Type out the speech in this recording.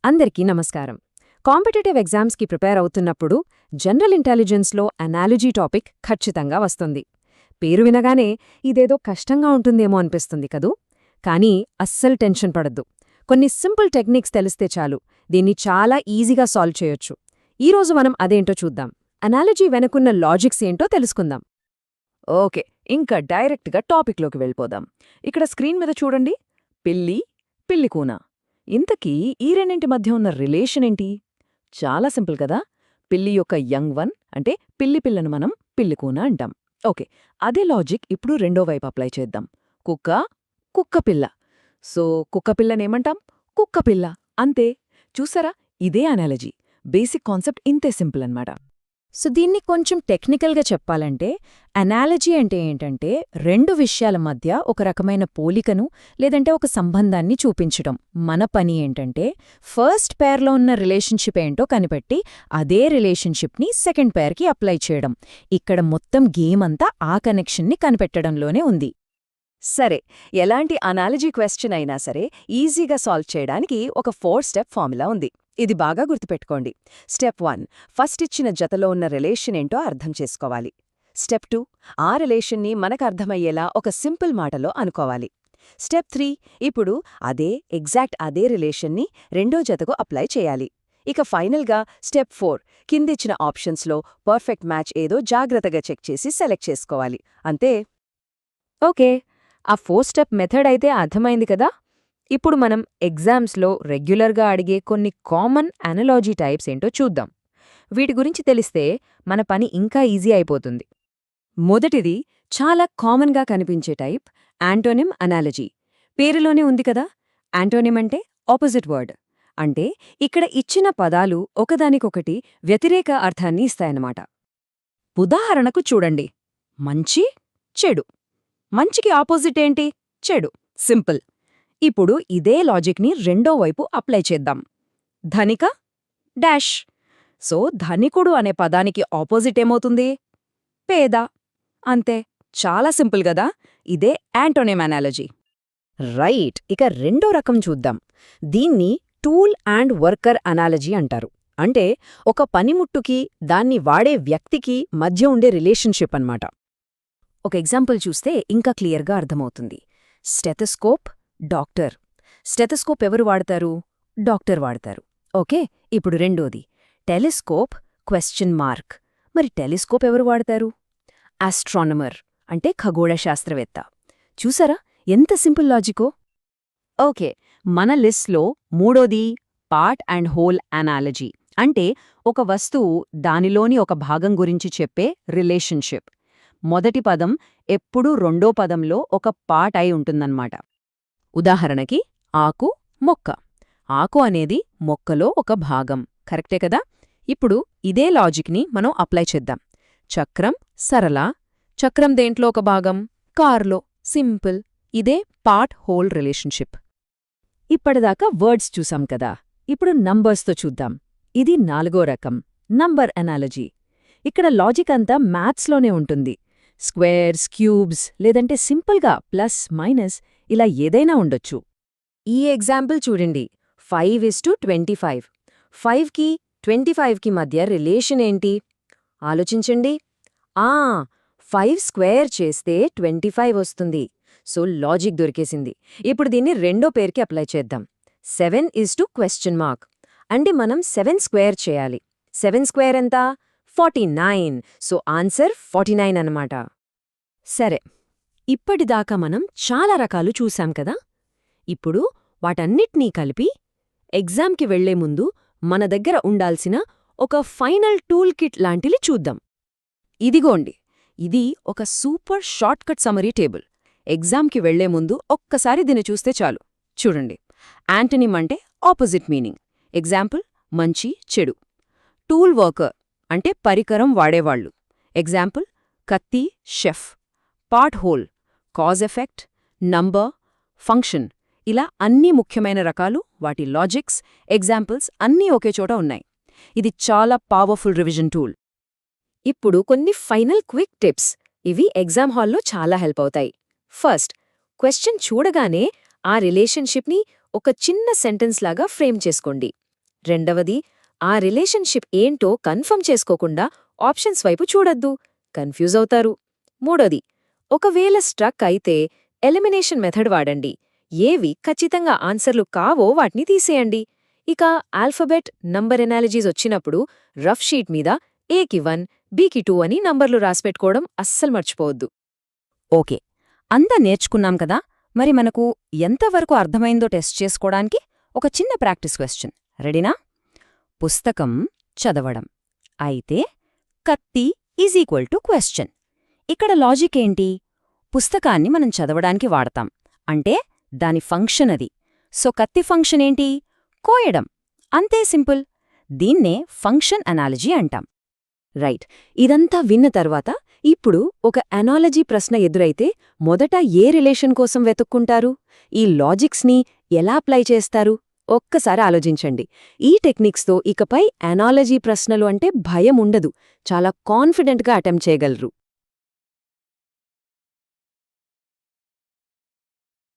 అందరికీ నమస్కారం. కాంపిటేటివ్ ఎగ్జామ్స్కి ప్రిపేర్ అవుతున్నప్పుడు జనరల్ ఇంటెలిజెన్స్లో అనాలజీ టాపిక్ ఖచ్చితంగా వస్తుంది. పేరు వినగానే ఇదేదో కష్టంగా ఉంటుందేమో అనిపిస్తుంది కదూ. కానీ అస్సలు టెన్షన్ పడద్దు. కొన్ని సింపుల్ టెక్నిక్స్ తెలిస్తే చాలు, దీన్ని చాలా ఈజీగా సాల్వ్ చేయొచ్చు. ఈరోజు మనం అదేంటో చూద్దాం. అనాలజీ వెనుకున్న లాజిక్స్ ఏంటో తెలుసుకుందాం. ఓకే, ఇంకా డైరెక్ట్గా టాపిక్లోకి వెళ్ళిపోదాం. ఇక్కడ స్క్రీన్ మీద చూడండి, పిల్లి, పిల్లికూన. ఇంతకీ ఈ రెండింటి మధ్య ఉన్న రిలేషన్ ఏంటి? చాలా సింపుల్ కదా. పిల్లి యొక్క యంగ్ వన్ అంటే పిల్లి పిల్లను మనం పిల్లికూన అంటాం. ఓకే, అదే లాజిక్ ఇప్పుడు రెండో వైపు అప్లై చేద్దాం. కుక్క, కుక్కపిల్ల. సో కుక్కపిల్లనేమంటాం? కుక్కపిల్ల. అంతే. చూసారా, ఇదే అనాలజీ. బేసిక్ కాన్సెప్ట్ ఇంతే సింపుల్ అన్నమాట. సో దీన్ని కొంచెం టెక్నికల్గా చెప్పాలంటే, అనాలజీ అంటే ఏంటంటే రెండు విషయాల మధ్య ఒక రకమైన పోలికను లేదంటే ఒక సంబంధాన్ని చూపించడం. మన పని ఏంటంటే ఫస్ట్ పేర్లో ఉన్న రిలేషన్షిప్ ఏంటో కనిపెట్టి అదే రిలేషన్షిప్ని సెకండ్ పేర్కి అప్లై చేయడం. ఇక్కడ మొత్తం గేమ్ అంతా ఆ కనెక్షన్ని కనిపెట్టడంలోనే ఉంది. సరే, ఎలాంటి అనాలజీ క్వశ్చన్ అయినా సరే ఈజీగా సాల్వ్ చేయడానికి ఒక 4 స్టెప్ ఫార్ములా ఉంది. ఇది బాగా గుర్తుపెట్టుకోండి. స్టెప్ 1, ఫస్ట్ ఇచ్చిన జతలో ఉన్న రిలేషన్ ఏంటో అర్థం చేసుకోవాలి. స్టెప్ 2, ఆ రిలేషన్ని మనకు అర్థమయ్యేలా ఒక సింపుల్ మాటలో అనుకోవాలి. స్టెప్ 3, ఇప్పుడు ఎగ్జాక్ట్ అదే రిలేషన్ని రెండో జతకు అప్లై చేయాలి. ఇక ఫైనల్గా స్టెప్ 4, కిందిచ్చిన ఆప్షన్స్లో పర్ఫెక్ట్ మ్యాచ్ ఏదో జాగ్రత్తగా చెక్ చేసి సెలెక్ట్ చేసుకోవాలి. అంతే. ఓకే, ఆ 4 స్టెప్ మెథడ్ అయితే అర్థమైంది కదా. ఇప్పుడు మనం ఎగ్జామ్స్లో రెగ్యులర్గా అడిగే కొన్ని కామన్ అనాలజీ టైప్స్ ఏంటో చూద్దాం. వీటి గురించి తెలిస్తే మన పని ఇంకా ఈజీ అయిపోతుంది. మొదటిది చాలా కామన్గా కనిపించే టైప్ యాంటోనిమ్ అనాలజీ. పేరులోనే ఉంది కదా. యాంటోనిమ్ అంటే ఆపోజిట్ వర్డ్. అంటే ఇక్కడ ఇచ్చిన పదాలు ఒకదానికొకటి వ్యతిరేక అర్థాన్ని ఇస్తాయన్నమాట. ఉదాహరణకు చూడండి, మంచి, చెడు. మంచికి ఆపోజిట్ ఏంటి? చెడు. సింపుల్. ఇప్పుడు ఇదే లాజిక్ని రెండో వైపు అప్లై చేద్దాం. ధనిక డాష్. సో ధనికుడు అనే పదానికి ఆపోజిట్ ఏమవుతుంది? పేద. అంతే. చాలా సింపుల్ గదా. ఇదే యాంటోనిమ్ అనాలజీ. రైట్. ఇక రెండో రకం చూద్దాం. దీన్ని టూల్ అండ్ వర్కర్ అనాలజీ అంటారు. అంటే ఒక పనిముట్టుకి దాన్ని వాడే వ్యక్తికి మధ్య ఉండే రిలేషన్షిప్ అన్నమాట. ఒక ఎగ్జాంపుల్ చూస్తే ఇంకా క్లియర్గా అర్థమవుతుంది. Stethoscope, doctor. స్టెథోస్కోప్ ఎవరు వాడతారు? డాక్టర్ వాడతారు. ఓకే, ఇప్పుడు రెండోది టెలిస్కోప్, క్వశ్చన్ మార్క్. మరి టెలిస్కోప్ ఎవరు వాడతారు? ఆస్ట్రానమర్ అంటే ఖగోళ శాస్త్రవేత్త. చూసారా ఎంత సింపుల్ లాజికో. ఓకే, మన లిస్ట్లో మూడోది పార్ట్ అండ్ హోల్ అనాలజీ. అంటే ఒక వస్తువు దానిలోని ఒక భాగం గురించి చెప్పే రిలేషన్షిప్. మొదటి పదం ఎప్పుడూ రెండో పదంలో ఒక పార్ట్ అయి ఉంటుందన్నమాట. ఉదాహరణకి ఆకు, మొక్క. ఆకు అనేది మొక్కలో ఒక భాగం. కరెక్టే కదా. ఇప్పుడు ఇదే లాజిక్ని మనం అప్లై చేద్దాం. చక్రం, సరళ. చక్రం దేంట్లో ఒక భాగం? కార్లో. సింపుల్. ఇదే పార్ట్ హోల్ రిలేషన్షిప్. ఇప్పటిదాకా వర్డ్స్ చూసాం కదా. ఇప్పుడు నంబర్స్తో చూద్దాం. ఇది నాలుగో రకం, నంబర్ అనాలజీ. ఇక్కడ లాజిక్ అంతా మ్యాథ్స్లోనే ఉంటుంది. స్క్వేర్స్, క్యూబ్స్ లేదంటే సింపుల్గా ప్లస్, మైనస్ ఇలా ఏదైనా ఉండొచ్చు. ఈ ఎగ్జాంపుల్ చూడండి, 5:25. 5కి 25కి మధ్య రిలేషన్ ఏంటి? ఆలోచించండి. 5 స్క్వేర్ చేస్తే 25 వస్తుంది. సో లాజిక్ దొరికేసింది. ఇప్పుడు దీన్ని రెండో పేరుకి అప్లై చేద్దాం. 7:? అంటే మనం 7 స్క్వేర్ చేయాలి. 7 స్క్వేర్ ఎంత? 49. సో ఆన్సర్ 49 అన్నమాట. సరే, ఇప్పటిదాకా మనం చాలా రకాలు చూశాం కదా. ఇప్పుడు వాటన్నిటినీ కలిపి ఎగ్జామ్కి వెళ్లే ముందు మన దగ్గర ఉండాల్సిన ఒక ఫైనల్ టూల్ కిట్ లాంటిది చూద్దాం. ఇదిగోండి, ఇది ఒక సూపర్ షార్ట్కట్ సమరీ టేబుల్. ఎగ్జామ్కి వెళ్లే ముందు ఒక్కసారి దీన్ని చూస్తే చాలు. చూడండి, యాంటోనిమ్ అంటే ఆపోజిట్ మీనింగ్. ఎగ్జాంపుల్ మంచి, చెడు. టూల్ వర్కర్ అంటే పరికరం వాడేవాళ్లు. ఎగ్జాంపుల్ కత్తి, chef. Part whole cause effect, number, function. ఇలా అన్ని ముఖ్యమైన రకాలు, వాటి లాజిక్స్, ఎగ్జాంపుల్స్ అన్నీ ఒకే చోట ఉన్నాయి. ఇది చాలా పవర్ఫుల్ రివిజన్ టూల్. ఇప్పుడు కొన్ని ఫైనల్ క్విక్ టిప్స్. ఇవి ఎగ్జామ్ హాల్లో చాలా హెల్ప్ అవుతాయి. ఫస్ట్, క్వశ్చన్ చూడగానే ఆ రిలేషన్షిప్ని ఒక చిన్న సెంటెన్స్ లాగా ఫ్రేమ్ చేసుకోండి. రెండవది, ఆ రిలేషన్షిప్ ఏంటో కన్ఫర్మ్ చేసుకోకుండా ఆప్షన్స్ వైపు చూడొద్దు, కన్ఫ్యూజ్ అవుతారు. మూడోది, ఒకవేళ స్ట్రక్ అయితే ఎలిమినేషన్ మెథడ్ వాడండి. ఏవి ఖచ్చితంగా ఆన్సర్లు కావో వాటిని తీసేయండి. ఇక ఆల్ఫబెట్, నంబర్ ఎనాలజీస్ వచ్చినప్పుడు రఫ్ షీట్ మీద ఏకి 1, బీకి 2 అని నంబర్లు రాసిపెట్టుకోవడం అస్సలు మర్చిపోవద్దు. ఓకే, అంతా నేర్చుకున్నాం కదా. మరి మనకు ఎంతవరకు అర్థమైందో టెస్ట్ చేసుకోవడానికి ఒక చిన్న ప్రాక్టీస్ క్వశ్చన్ రెడీనా? పుస్తకం చదవడం అయితే కత్తి ఈజ్ ఈక్వల్ టు క్వశ్చన్. ఇక్కడ లాజిక్ ఏంటి? పుస్తకాన్ని మనం చదవడానికి వాడతాం అంటే దాని ఫంక్షన్ అది. సో కత్తి ఫంక్షన్ ఏంటి? కోయడం. అంతే సింపుల్. దీన్నే ఫంక్షన్ అనాలజీ అంటాం. రైట్. ఇదంతా విన్న తర్వాత ఇప్పుడు ఒక అనాలజీ ప్రశ్న ఎదురైతే మొదట ఏ రిలేషన్ కోసం వెతుక్కుంటారు? ఈ లాజిక్స్ని ఎలా అప్లై చేస్తారు? ఒక్కసారి ఆలోచించండి. ఈ టెక్నిక్స్తో ఇకపై అనాలజీ ప్రశ్నలు అంటే భయం ఉండదు. చాలా కాన్ఫిడెంట్గా అటెంప్ట్ చేయగలరు.